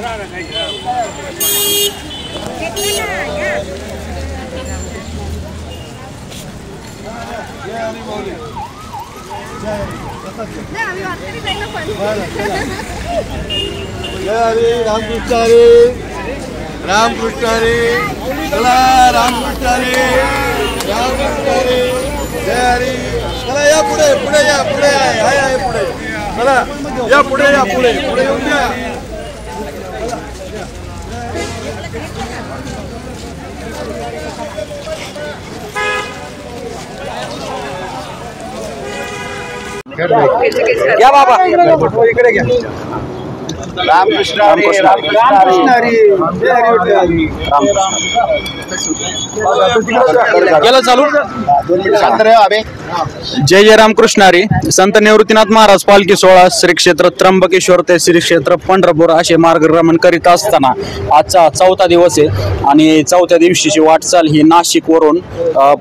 रामकृष्ण हरी, रामकृष्ण हरी, चला रामकृष्ण हरी, रामकृष्ण हरी, जय हरी। चला या पुढे, पुढे या, पुढे आहे पुढे, चला या पुढे, या पुढे, पुढे येऊन द्या। या बाबा इकडे घ्या। रामकृष्ण हरी, रामकृष्ण हरी, जय हरी। गेलं चालू। जय जय रामकृष्ण हरी। संत निवृत्तीनाथ महाराज पालखी सोहळा श्री क्षेत्र त्र्यंबकेश्वर ते श्री क्षेत्र पंढरपूर असे मार्गक्रमण करीत असताना आजचा 4था दिवस आहे आणि 4थ्या दिवशीची वाटचाल ही नाशिक वरून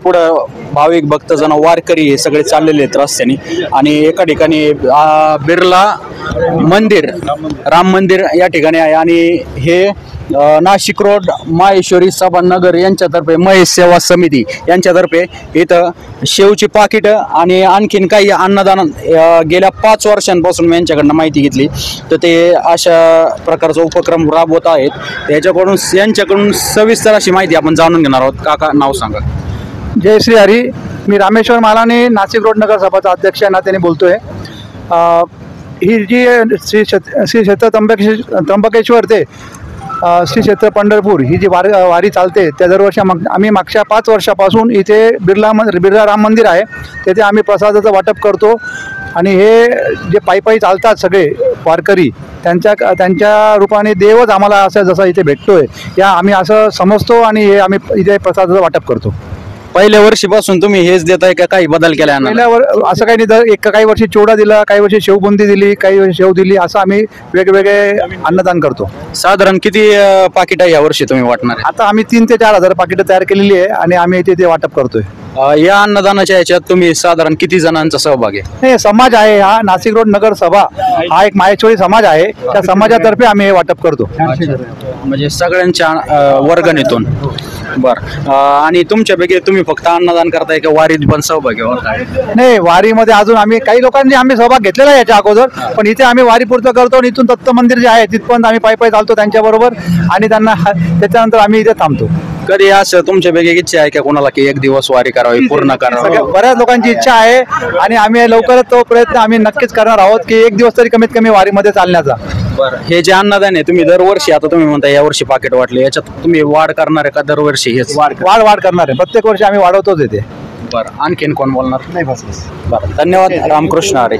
पुढे भाविक भक्तजन वारकरी हे सगळे चाललेले आहेत रस्त्याने आणि एका ठिकाणी बिर्ला मंदिर राम मंदिर या ठिकाणी आहे आणि हे नाशिक रोड माहेश्वरी सभा नगर यांच्यातर्फे महेश सेवा समिती यांच्यातर्फे इथं शेवची पाकिट आणि आणखीन काही अन्नदान गेल्या 5 वर्षांपासून मी यांच्याकडनं माहिती घेतली तर ते अशा प्रकारचा उपक्रम राबवत आहेत। यांच्याकडून सविस्तर अशी माहिती आपण जाणून घेणार आहोत। काका नाव सांगा। जय श्री हरी। मी रामेश्वर मालाने नाशिक रोड नगर सभाचा अध्यक्ष या नात्याने बोलतोय। ही जी श्री क्षेत्र त्र्यंबकेश्वर ते श्री क्षेत्र पंढरपूर ही जी वारी चालते त्या दरवर्षी आम्ही मागच्या 5 वर्षापासून इथे बिर्ला राम मंदिर आहे तेथे आम्ही प्रसादाचं वाटप करतो आणि हे जे पायी चालतात सगळे वारकरी त्यांच्या रूपाने देवच आम्हाला असं जसं इथे भेटतोय या आम्ही असं समजतो आणि हे आम्ही इथे प्रसादाचं वाटप करतो। पहिल्या वर्षीपासून तुम्ही हेच देताय का काही बदल केला? पहिल्यावर असं काही नाही, काही वर्षी चिवडा दिला, काही वर्षी शेवबुंदी दिली, काही वर्षी शेव दिली, असं आम्ही वेगवेगळे अन्नदान करतो। साधारण किती पाकिट या वर्षी तुम्ही वाटणार? आता आम्ही 3 ते 4 हजार पाकिटं तयार केलेली आहे आणि आम्ही इथे ते वाटप करतोय। या अन्नदानाच्या याच्यात तुम्ही साधारण किती जणांचा सहभाग आहे? नाही, समाज आहे हा नाशिक रोड नगर सभा हा एक माहेश्वरी समाज आहे, त्या समाजातर्फे आम्ही हे वाटप करतो म्हणजे सगळ्यांच्या वर्गणीतून। बरं, आणि तुमच्यापैकी तुम्ही फक्त अन्नदान करताय का वारीत पण सहभागी होताय? नाही, वारीमध्ये अजून आम्ही काही लोकांनी आम्ही सहभाग घेतलेला आहे याच्या अगोदर, पण इथे आम्ही वारीपुरतं करतो आणि इथून दत्त मंदिर जे आहे तिथपर्यंत आम्ही पायी चालतो त्यांच्याबरोबर आणि त्यांना त्याच्यानंतर आम्ही इथे थांबतो। कधी असं तुमच्यापैकी इच्छा आहे का कोणाला की 1 दिवस वारी करावी, पूर्ण करावी? बऱ्याच लोकांची इच्छा आहे आणि आम्ही लवकरच तो प्रयत्न आम्ही नक्कीच करणार आहोत की 1 दिवस तरी कमीत कमी वारीमध्ये चालण्याचा। बरं, हे जे अन्नदान आहे तुम्ही दरवर्षी, आता तुम्ही म्हणता या वर्षी पाकिट वाटले, याच्यात तुम्ही वाढ करणार आहे का दरवर्षी? हेच वाढ करणार आहे, प्रत्येक वर्षी आम्ही वाढवतोच येते। बरं, आणखीन कोण बोलणार? नाही, बस। बरं, धन्यवाद। रामकृष्ण हरी।